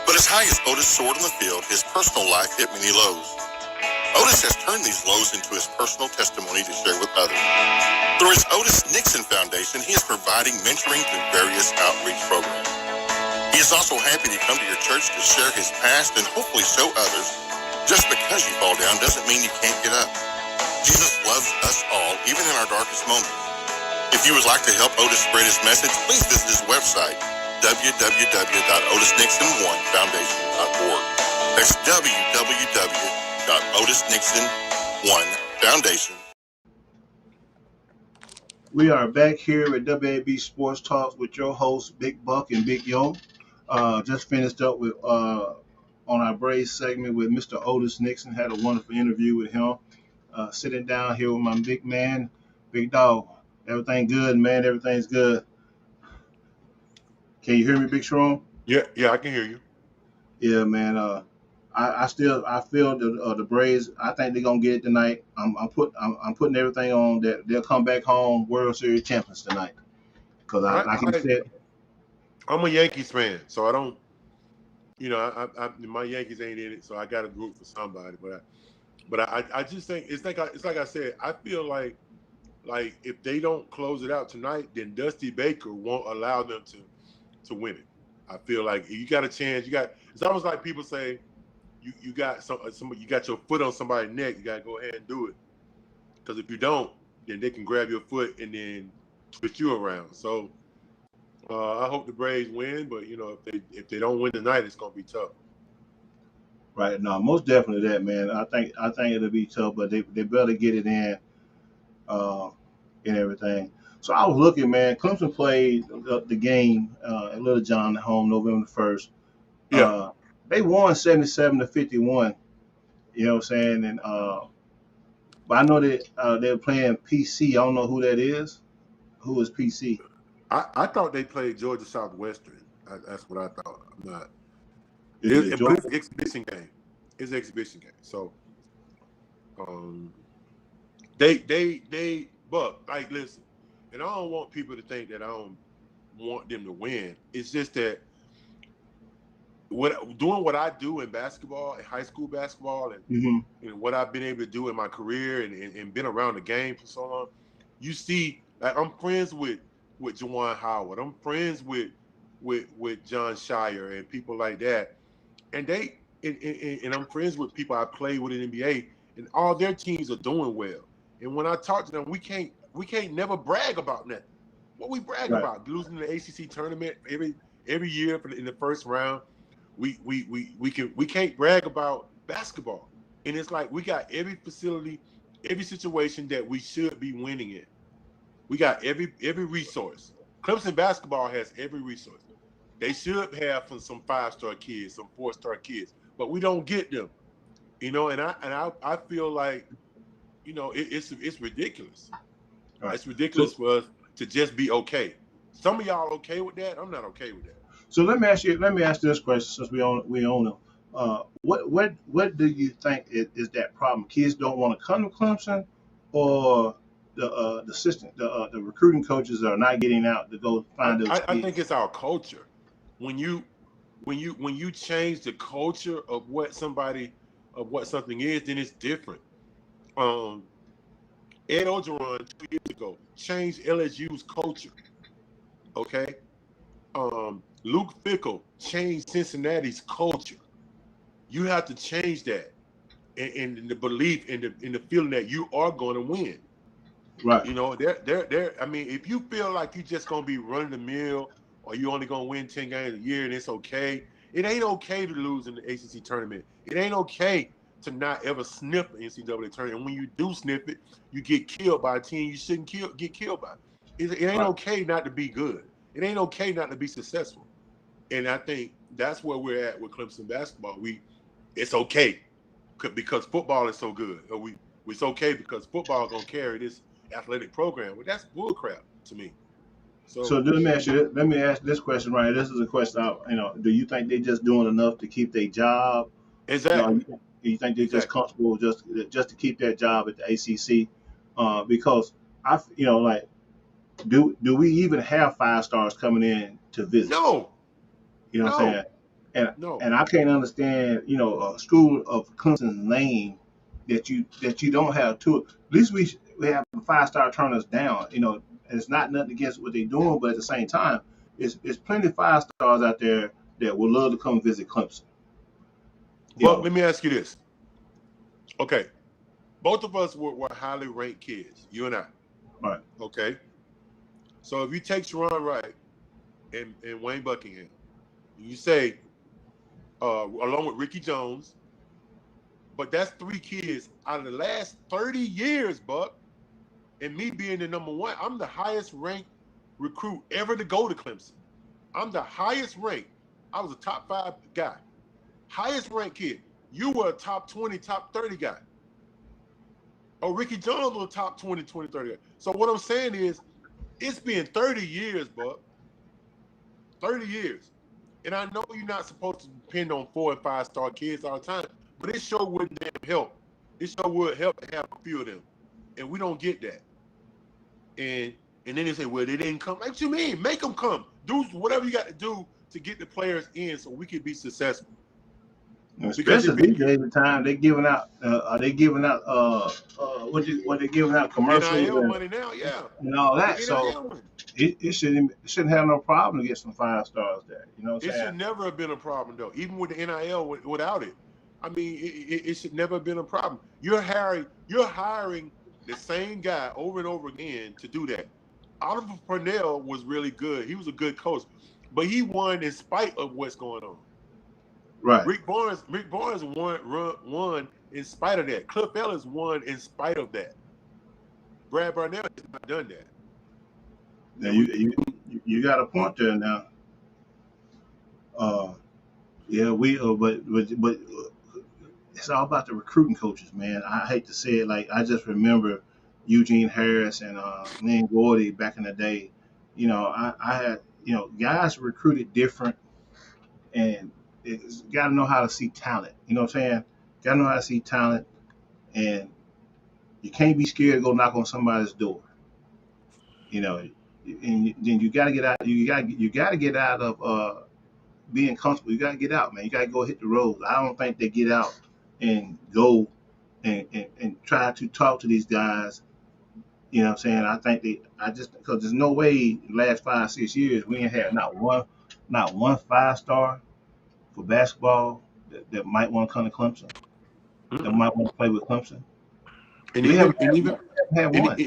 But as high as Otis soared on the field, his personal life hit many lows. Otis has turned these lows into his personal testimony to share with others. Through his Otis Nixon Foundation, he is providing mentoring through various outreach programs. He is also happy to come to your church to share his past and hopefully show others just because you fall down doesn't mean you can't get up. Jesus loves us all, even in our darkest moments. If you would like to help Otis spread his message, please visit his website, www.otisnixon1foundation.org. That's www.otisnixon1foundation. We are back here at W.A.B. Sports Talks with your hosts, Big Buck and Big Yo. Just finished up with on our Braves segment with Mr. Otis Nixon. Had a wonderful interview with him. Sitting down here with my big man, Big Dog. Everything good, man. Everything's good. Can you hear me, Big Sharon? Yeah, I can hear you. Yeah, man. I feel the Braves. I think they're gonna get it tonight. I'm putting everything on that they'll come back home World Series champions tonight. Because like you said, I'm a Yankees fan, so I don't. My Yankees ain't in it, so I got to root for somebody. But I just think it's like I said. I feel like if they don't close it out tonight, then Dusty Baker won't allow them to win it. I feel like you got a chance. It's almost like people say you got you got your foot on somebody's neck. You got to go ahead and do it, because if you don't, then they can grab your foot and then twist you around. So I hope the Braves win, but if they don't win tonight, it's gonna be tough. right now, most definitely that, man. I think it'll be tough, but they better get it in uh, and everything. So I was looking, man. Clemson played the game at Little John at home November 1st. Yeah, They won 77-51. You know what I'm saying? And but I know that they're playing PC. I don't know who that is. Who is PC? I thought they played Georgia Southwestern. That's what I thought. I'm not. Is it But Georgia? it's an exhibition game. It's an exhibition game. So um, but like listen, and I don't want people to think that I don't want them to win. It's just that doing what I do in basketball, in high school basketball, Mm-hmm. and what I've been able to do in my career and been around the game for so long, you see, like I'm friends with Juwan Howard. I'm friends with John Shire and people like that. And and I'm friends with people I played with in the NBA, and all their teams are doing well. And when I talk to them, we can't never brag about nothing. What we brag Right. about? Losing the ACC tournament every year in the first round. We can't brag about basketball. And it's like we got every facility, every situation that we should be winning in. We got every resource. Clemson basketball has every resource. They should have some 5-star kids, some 4-star kids, but we don't get them. And I feel like, it's ridiculous. Right. It's ridiculous So for us to just be okay. Some of y'all okay with that? I'm not okay with that. so let me ask this question since we own them. What do you think is that problem? Kids don't want to come to Clemson, or the assistant the recruiting coaches are not getting out to go find those I think kids? it's our culture. When you change the culture of what something is, then it's different. Um, Ed Ogeron 2 years ago changed LSU's culture. Okay. Luke Fickell changed Cincinnati's culture. You have to change that, and the belief in the feeling that you are going to win. Right. They're. I mean, if you feel like you're just gonna be running the mill, or you're only gonna win 10 games a year, and it's okay. It ain't okay to lose in the ACC tournament. It ain't okay to not ever sniff the NCAA tournament. And when you do sniff it, you get killed by a team you shouldn't get killed by. It ain't Right. okay not to be good. It ain't okay not to be successful. And I think that's where we're at with Clemson basketball. It's okay because football is so good. Or it's okay because football is gonna carry this athletic program. Well, that's bullcrap to me. So So let me ask this question right. This is a question. Do you think they just doing enough to keep their job? exactly, You think they're just exactly. comfortable just to keep that job at the ACC? Because like, do we even have 5 stars coming in to visit? No, You know what I'm saying? no, And no. I can't understand, a school of Clemson's name that you don't have two. At least we have 5-star turners down. And it's not nothing against what they're doing, but at the same time, it's plenty of 5 stars out there that would love to come visit Clemson. You But know, let me ask you this. Okay, both of us were highly ranked kids, you and I. right? Okay, so if you take Sharon Wright and Wayne Buckingham, you say along with Ricky Jones, but that's 3 kids out of the last 30 years, Buck. And me being the number 1, I'm the highest ranked recruit ever to go to Clemson. I'm the highest ranked. I was a top 5 guy. Highest ranked kid. You were a top 20, top 30 guy. Oh, Ricky Jones was a top 20, 30 guy. So what I'm saying is, it's been 30 years, Buck. 30 years. And I know you're not supposed to depend on 4 and 5-star kids all the time, but it sure wouldn't help. It sure would help to have a few of them. And we don't get that. And then they say, well, they didn't come. Like, what you mean? Make them come. Do whatever you got to do to get the players in so we can be successful. And Because especially these days of time, they giving out. Are they giving out? What they giving out commercials NIL money now, yeah. and all that? The So NIL money. it shouldn't have no problem to get some 5 stars there. You know what I'm It saying? should never have been a problem, though, even with the NIL without it. I mean, it should never have been a problem. You're hiring the same guy over and over again to do that. Oliver Purnell was really good. He was a good coach, but he won in spite of what's going on. Right. Rick Barnes won in spite of that. Cliff Ellis won in spite of that. Brad Barnell has not done that. Now And you got a point there now. Yeah, but it's all about the recruiting coaches, man. I hate to say it, like I just remember Eugene Harris and Lynn Gordy back in the day. You know, I had guys recruited different, and it's got to know how to see talent. You know what I'm saying? Got to know how to see talent, and you can't be scared to go knock on somebody's door. You know, and then you got to get out. You got to get out of being comfortable. You got to get out, man. You got to go hit the road. I don't think they get out and go and try to talk to these guys. You know what I'm saying? I think because there's no way in the last 5, 6 years we ain't had not one 5-star for basketball that might want to come to Clemson, that might want to play with Clemson. and We even haven't and even had and, one.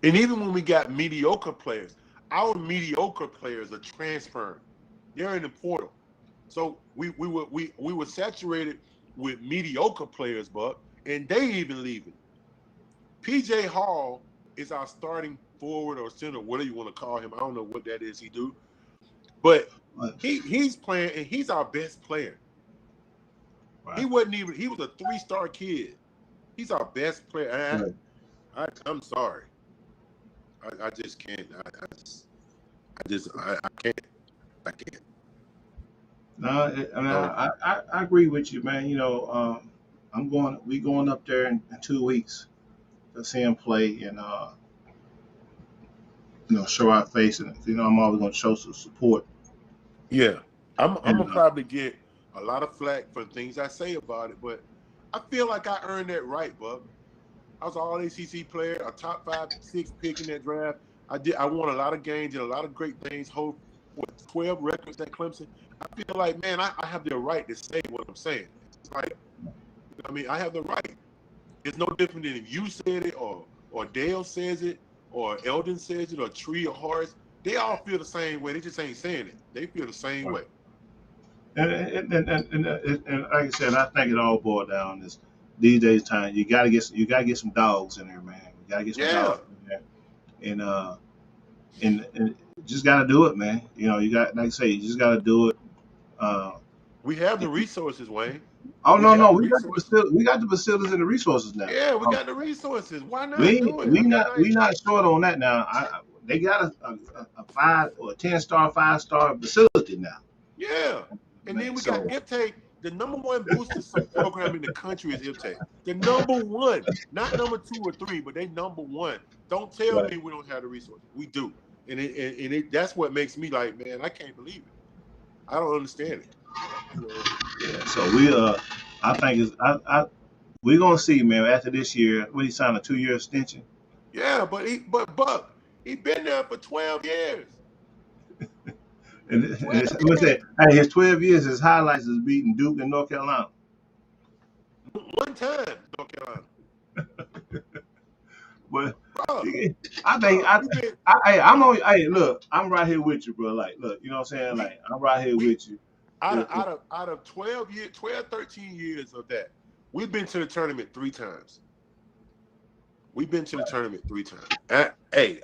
and even when we got mediocre players, our mediocre players are transferring. They're in the portal. So we were saturated with mediocre players, Buck, and they even leaving. PJ Hall is our starting forward or center, whatever you want to call him. I don't know what that is he do, but he's playing and he's our best player. Right. He was a 3-star kid. He's our best player. And I'm sorry. I just can't. I can't. I can't. No, I agree with you, man. You know, we going up there in 2 weeks to see him play and show our face, and I'm always going to show some support. Yeah, I'm And gonna probably get a lot of flack for things I say about it, but I feel like I earned that right, Buck. I was an All-ACC player, a top 5, 6 pick in that draft. I won a lot of games, did a lot of great things. Hold 12 records at Clemson. I feel like, man, I have the right to say what I'm saying. It's like, I mean, I have the right. It's no different than if you said it or Dale says it or Eldon says it or Tree or Horace. They all feel the same way. They just ain't saying it. They feel the same way. and like I said, I think it all boils down is these days time you gotta get some dogs in there, man. You gotta get some dogs in there, and just gotta do it, man. You got, like I say, you just gotta do it. We have the resources, Wayne. Oh We no, have no, the resources. we got the facilities and the resources now. Yeah, we got the resources. Why not We do it? we I mean, not we not short on that now. They got a 5 or 10-star, 5-star facility now. yeah. And then we got IPTAY. The number 1 booster program in the country is IPTAY. The number 1, not number 2 or 3, but they number 1. Don't tell me we don't have the resources. We do, and that's what makes me like, man, I can't believe it. I don't understand it. Yeah, so I think we're gonna see, man. After this year, when he signed a 2-year extension. Yeah, but Buck, he been there for 12 years. And hey, his 12 years, his highlights is beating Duke and North Carolina. One time, North Carolina. But Bro, I think hey, look, I'm right here with you, bro. Like, look, you know what I'm saying? Like, I'm right here with you. Out of 12, 13 years of that, we've been to the tournament 3 times. We've been to the tournament 3 times. Hey,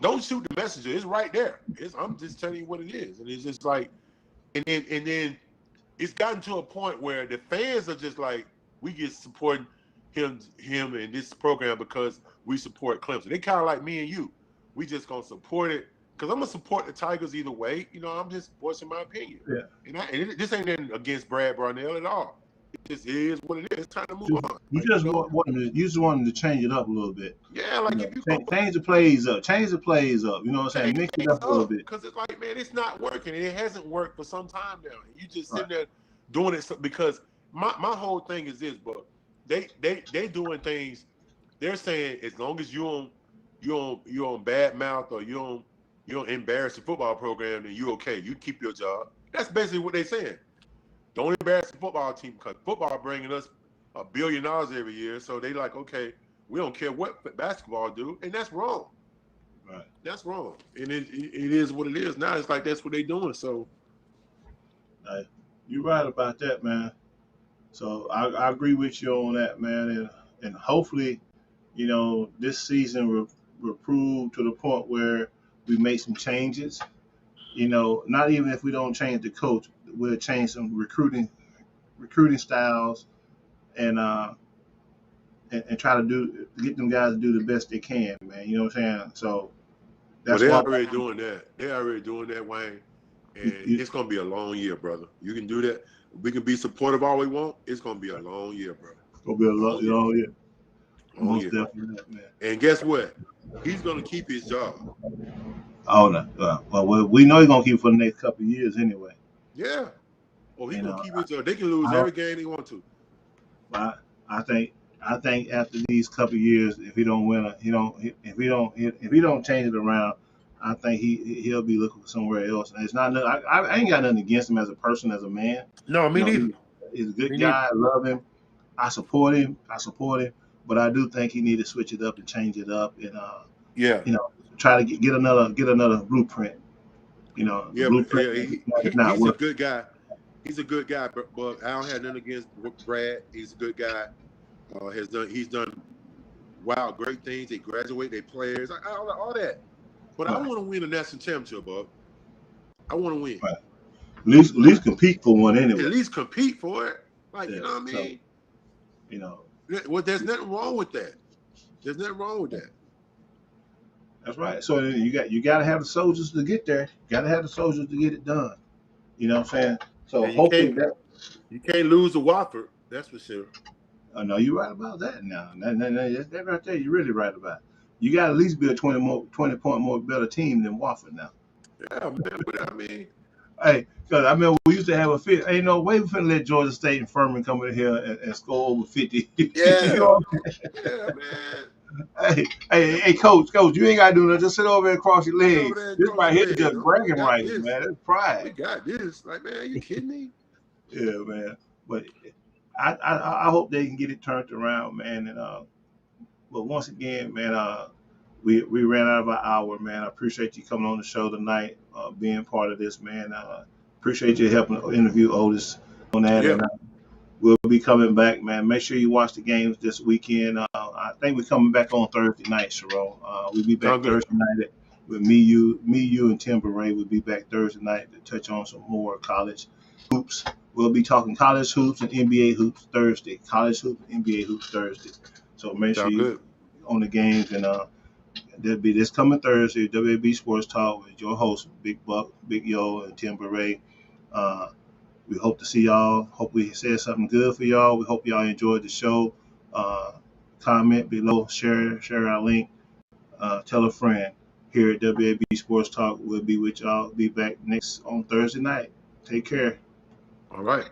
don't shoot the messenger. It's right there. I'm just telling you what it is, and it's just like, and then it's gotten to a point where the fans are just like, we get supporting him and this program because we support Clemson. They kind of like me and you. We just gonna support it because I'm gonna support the Tigers either way. I'm just voicing my opinion. Yeah. And this ain't anything against Brad Barnell at all. It just is what it is. It's time to move on. You just wanted to change it up a little bit. Yeah, like if you change the plays up. Change the plays up. You know what I'm saying? Mix it up a little bit. Because it's like, man, it's not working. And it hasn't worked for some time now. You just sitting there doing it because my whole thing is this, but they doing things. They're saying as long as you on bad mouth or you don't embarrass the football program, then you okay. You keep your job. That's basically what they're saying. Don't embarrass the football team because football bringing us $1 billion every year. So they like, okay, we don't care what basketball do, and that's wrong. Right. That's wrong. And it is what it is now. It's like that's what they're doing. So you're right about that, man. So I agree with you on that, man. And hopefully You know, this season we're proved to the point where we made some changes. You know, not even if we don't change the coach, we'll change some recruiting styles and and try to get them guys to do the best they can, man. You know what I'm saying? So Well, that's they're why already doing that. They're already doing that, Wayne. And you, it's gonna be a long year, brother. You can do that. We can be supportive all we want. It's gonna be a long year, brother. gonna be a lot, Long you year. know, yeah, Long most year. definitely, man. And guess what? He's gonna keep his job. Oh no, well, we know he's gonna keep it for the next couple of years anyway. Yeah. Oh, he's You gonna know, keep his job. They can I lose don't, every game they want to. I, I think after these couple of years, if he don't win, if he don't change it around, I think he'll be looking for somewhere else. And it's not, I ain't got nothing against him as a person, as a man. No, You me know, neither. he's a good Me neither. guy. I love him. I support him. But I do think he need to switch it up and change it up, and Yeah. you know, try to get another blueprint. You know, the Yeah, but blueprint yeah, is not he's a working. good guy. He's a good guy, but I don't have nothing against Brad. He's a good guy. He's done wow, great things. They graduate their players, all that. But I Right, want to win a national championship, Bob. I want to win. right. At least compete for one At anyway. least compete for it. Like, you Yeah. know what I So mean? you know, Well, there's nothing wrong with that. There's nothing wrong with that. that's right. So you got to have the soldiers to get there. You got to have the soldiers to get it done. You know what I'm saying? So And hopefully that. you can't lose to Wofford. That's for sure. Oh no, you're right about that. Now, that right there, you're really right about. You got to at least be a 20 point more better team than Wofford now. Yeah, man. But I mean, Hey, because I remember we used to have a fit. Ain't no way we finna let Georgia State and Furman come in here and score over 50. You yeah, know? yeah, man. Hey, coach, you ain't gotta do nothing. Just sit over there and cross your Sit over legs. there and This cross right your here is legs. just Oh, we bragging got rights, this. man. That's pride. We got this. Like, man, are you kidding me? Yeah, man. But I hope they can get it turned around, man. And but once again, man, we ran out of our hour, man. I appreciate you coming on the show tonight, being part of this, man. Appreciate you helping interview Otis on that, Yeah. and we'll be coming back, man. Make sure you watch the games this weekend. I think we're coming back on Thursday night, Sharon. We'll be back Sound good. Thursday night with me, you, and Tim Beret. We'll be back Thursday night to touch on some more college hoops. We'll be talking college hoops and NBA hoops Thursday. College hoops and NBA hoops Thursday. So make sure Sound you good. on the games, and there'll be this coming Thursday. W.A.B Sports Talk with your host, Big Buck, Big Yo, and Tim Beret. Uh, we hope to see y'all. Hope we said something good for y'all. We hope y'all enjoyed the show. Uh, Comment below, share our link, tell a friend. Here at W.A.B Sports Talk, we'll be with y'all. Be back next on Thursday night. Take care. All right.